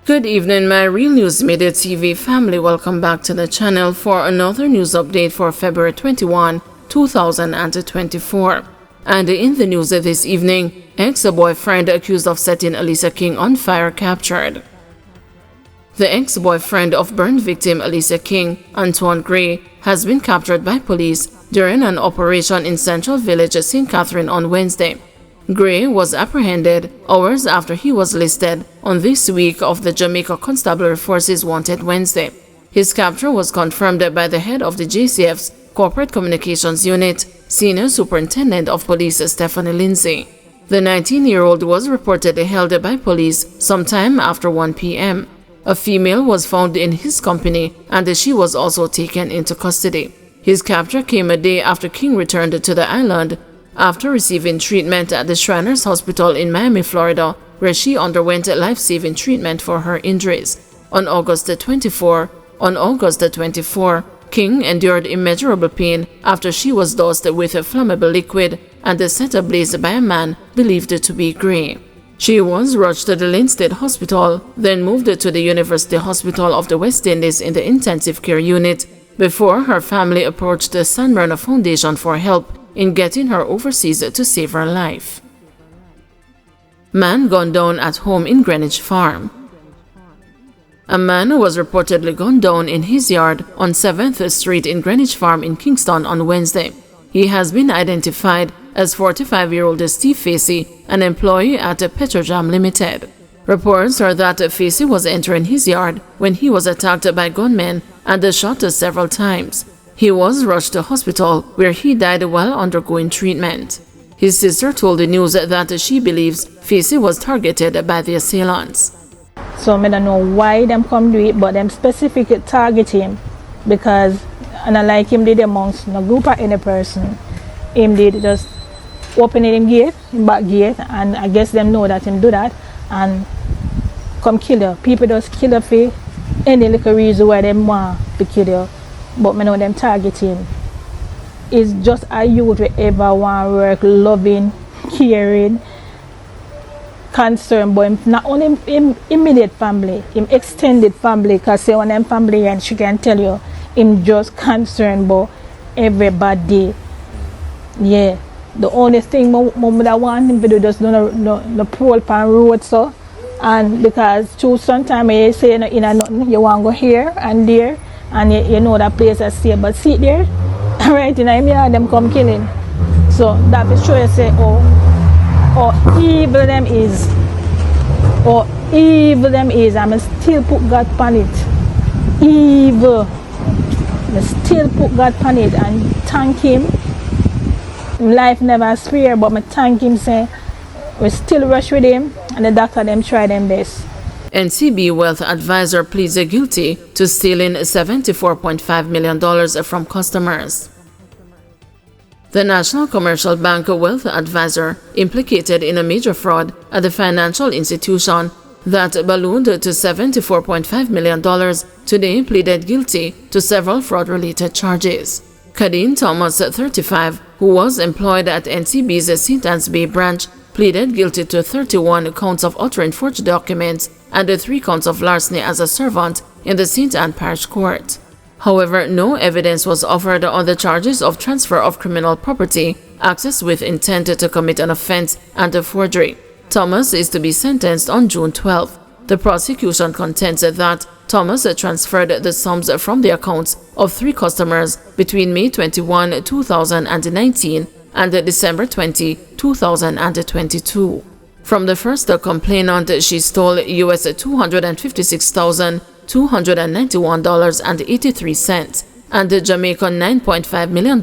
Good evening, my Real News Media TV family. Welcome back to the channel for another news update for February 21, 2024. And in the news this evening, ex-boyfriend accused of setting Alicia King on fire captured. The ex-boyfriend of burned victim Alicia King, Antoine Gray, has been captured by police during an operation in Central Village, St. Catherine on Wednesday. Gray was apprehended hours after he was listed on this week of the Jamaica Constabulary Force's Wanted Wednesday. His capture was confirmed by the head of the JCF's Corporate Communications Unit, Senior Superintendent of Police Stephanie Lindsay. The 19-year-old was reportedly held by police sometime after 1 p.m. A female was found in his company and she was also taken into custody. His capture came a day after King returned to the island after receiving treatment at the Shriners Hospital in Miami, Florida, where she underwent life-saving treatment for her injuries. On August 24, King endured immeasurable pain after she was doused with a flammable liquid and set ablaze by a man believed to be Gray. She was rushed to the Lynn State Hospital, then moved to the University Hospital of the West Indies in the intensive care unit before her family approached the San Bernardino Foundation for help in getting her overseas to save her life. Man gunned down at home in Greenwich Farm. A man was reportedly gunned down in his yard on 7th Street in Greenwich Farm in Kingston on Wednesday. He has been identified as 45-year-old Steve Facey, an employee at Petrojam Limited. Reports are that Facey was entering his yard when he was attacked by gunmen and shot several times. He was rushed to hospital where he died while undergoing treatment. His sister told the news that she believes Facey was targeted by the assailants. So I don't know why them come do it, but them specifically target him because, and I like him did amongst no group of any person. Him did just open him gate, him back gate, and I guess them know that him do that and come kill you. People just kill you for any little reason why them want to kill you. But I know them target him. It's just a youth who ever want to work, loving, caring, concerned, but him, not only him immediate family, him extended family, because say when them family and she can tell you, him just concerned about everybody. Yeah. The only thing I want him to do just do no parole pan road so. And because through sometimes you say you know nothing, you want to go here and there. And you know that place is safe, but see there, right in him yard, them come killing. So that is sure you say, oh evil them is, I'm still put God upon it. Evil, I still put God upon it and thank him. Life never spare, but I thank him, say, we still rush with him, and the doctor them try them best. NCB wealth advisor pleads guilty to stealing $74.5 million from customers. The National Commercial Bank wealth advisor implicated in a major fraud at the financial institution that ballooned to $74.5 million today pleaded guilty to several fraud-related charges. Kadeen Thomas, 35, who was employed at NCB's St. Anne's Bay branch, pleaded guilty to 31 counts of uttering forged documents and 3 counts of larceny as a servant in the St. Anne Parish Court. However, no evidence was offered on the charges of transfer of criminal property, access with intent to commit an offense, and forgery. Thomas is to be sentenced on June 12. The prosecution contends that Thomas transferred the sums from the accounts of 3 customers between May 21, 2019 and December 20, 2022. From the first complainant, she stole US $256,291.83 and Jamaican $9.5 million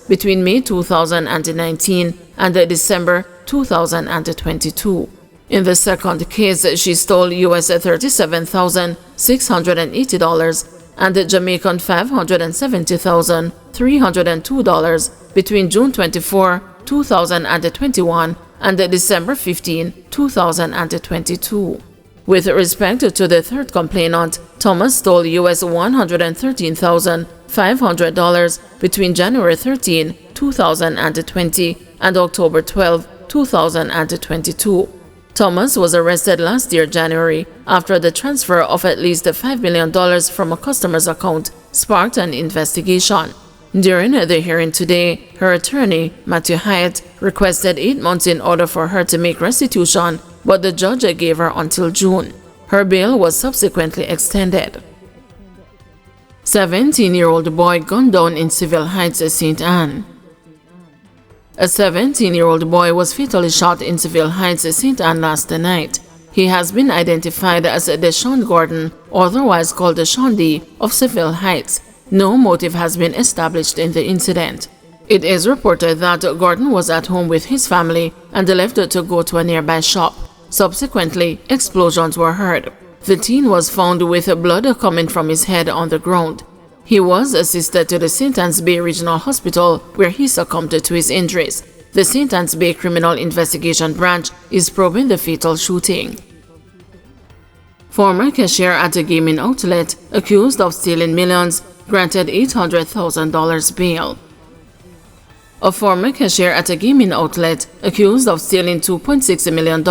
between May 2019 and December 2022. In the second case, she stole US $37,680 and Jamaican $570,302 between June 24, 2021 and December 15, 2022. With respect to the third complainant, Thomas stole US $113,500 between January 13, 2020 and October 12, 2022. Thomas was arrested last year, January, after the transfer of at least $5 million from a customer's account sparked an investigation. During the hearing today, her attorney, Matthew Hyatt, requested 8 months in order for her to make restitution, but the judge gave her until June. Her bail was subsequently extended. 17-year-old boy gunned down in Civil Heights, St. Anne. A 17-year-old boy was fatally shot in Civil Heights, St. Anne last night. He has been identified as Deshaun Gordon, otherwise called Deshaun D, of Civil Heights. No motive has been established in the incident. It is reported that Gordon was at home with his family and left to go to a nearby shop. Subsequently, explosions were heard. The teen was found with blood coming from his head on the ground. He was assisted to the St. Anne's Bay Regional Hospital, where he succumbed to his injuries. The St. Anne's Bay Criminal Investigation Branch is probing the fatal shooting. Former cashier at a gaming outlet accused of stealing millions granted $800,000 bail. A former cashier at a gaming outlet accused of stealing $2.6 million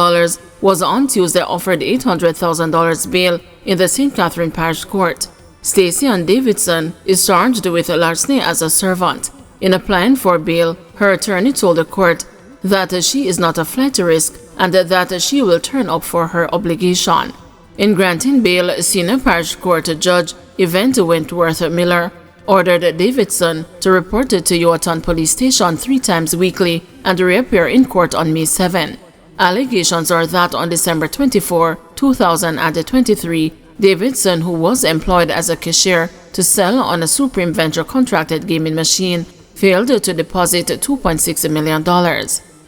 was on Tuesday offered $800,000 bail in the St. Catherine Parish Court. Stacey Ann Davidson is charged with larceny as a servant. In applying for bail, her attorney told the court that she is not a flight risk and that she will turn up for her obligation. In granting bail, Senior Parish Court Judge Yvette Wentworth Miller ordered Davidson to report to Yoaton Police Station 3 times weekly and reappear in court on May 7. Allegations are that on December 24, 2023, Davidson, who was employed as a cashier to sell on a Supreme Venture contracted gaming machine, failed to deposit $2.6 million.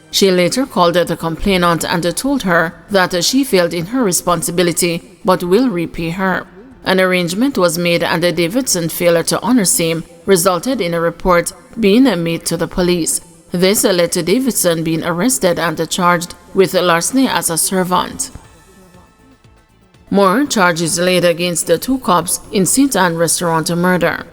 She later called the complainant and told her that she failed in her responsibility but will repay her. An arrangement was made and Davidson's failure to honor same resulted in a report being made to the police. This led to Davidson being arrested and charged with larceny as a servant. More charges laid against the 2 cops in St. Anne restaurant murder.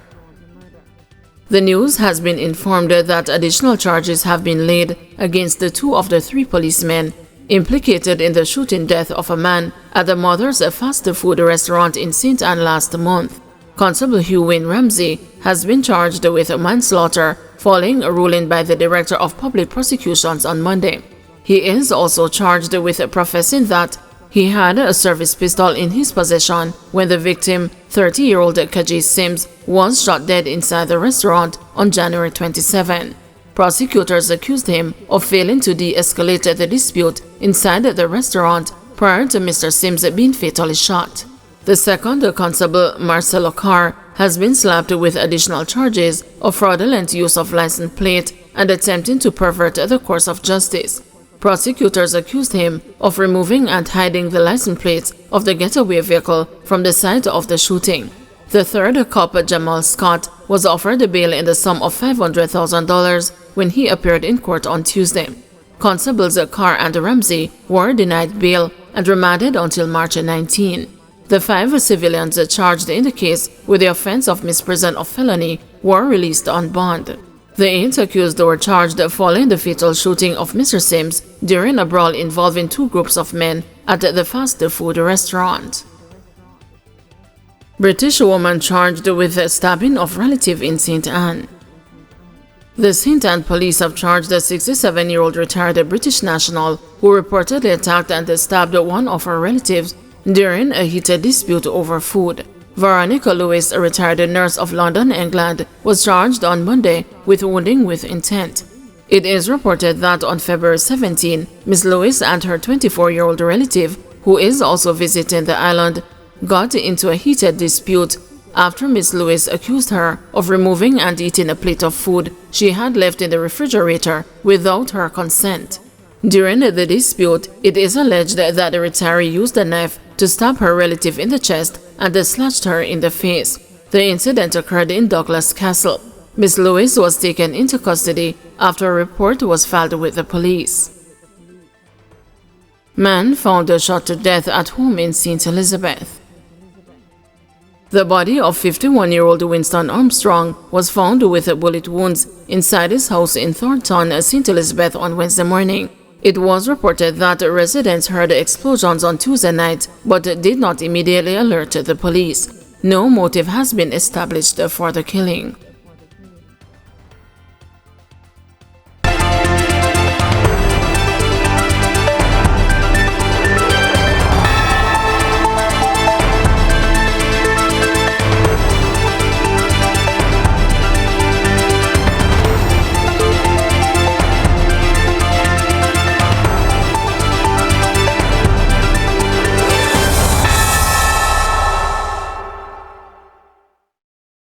The news has been informed that additional charges have been laid against the 2 of the 3 policemen implicated in the shooting death of a man at the Mother's fast food restaurant in St. Anne last month. Constable Hugh Wayne Ramsey has been charged with manslaughter following a ruling by the Director of Public Prosecutions on Monday. He is also charged with professing that he had a service pistol in his possession when the victim, 30-year-old Kajay Sims, was shot dead inside the restaurant on January 27. Prosecutors accused him of failing to de-escalate the dispute inside the restaurant prior to Mr. Sims being fatally shot. The second constable, Marcelo Carr, has been slapped with additional charges of fraudulent use of license plate and attempting to pervert the course of justice. Prosecutors accused him of removing and hiding the license plates of the getaway vehicle from the site of the shooting. The third cop, Jamal Scott, was offered bail in the sum of $500,000 when he appeared in court on Tuesday. Constables Carr and Ramsey were denied bail and remanded until March 19. The 5 civilians charged in the case with the offense of misprision of felony were released on bond. The 8 accused were charged following the fatal shooting of Mr. Sims during a brawl involving 2 groups of men at the fast food restaurant. British woman charged with the stabbing of relative in St. Anne. The St. Anne police have charged a 67-year-old retired British national who reportedly attacked and stabbed one of her relatives during a heated dispute over food. Veronica Lewis, a retired nurse of London, England, was charged on Monday with wounding with intent. It is reported that on February 17, Ms. Lewis and her 24-year-old relative, who is also visiting the island, got into a heated dispute after Ms. Lewis accused her of removing and eating a plate of food she had left in the refrigerator without her consent. During the dispute, it is alleged that the retiree used a knife to stab her relative in the chest and slashed her in the face. The incident occurred in Douglas Castle. Ms. Lewis was taken into custody after a report was filed with the police. Man found shot to death at home in St. Elizabeth. The body of 51-year-old Winston Armstrong was found with bullet wounds inside his house in Thornton, St. Elizabeth on Wednesday morning. It was reported that residents heard explosions on Tuesday night but did not immediately alert the police. No motive has been established for the killing.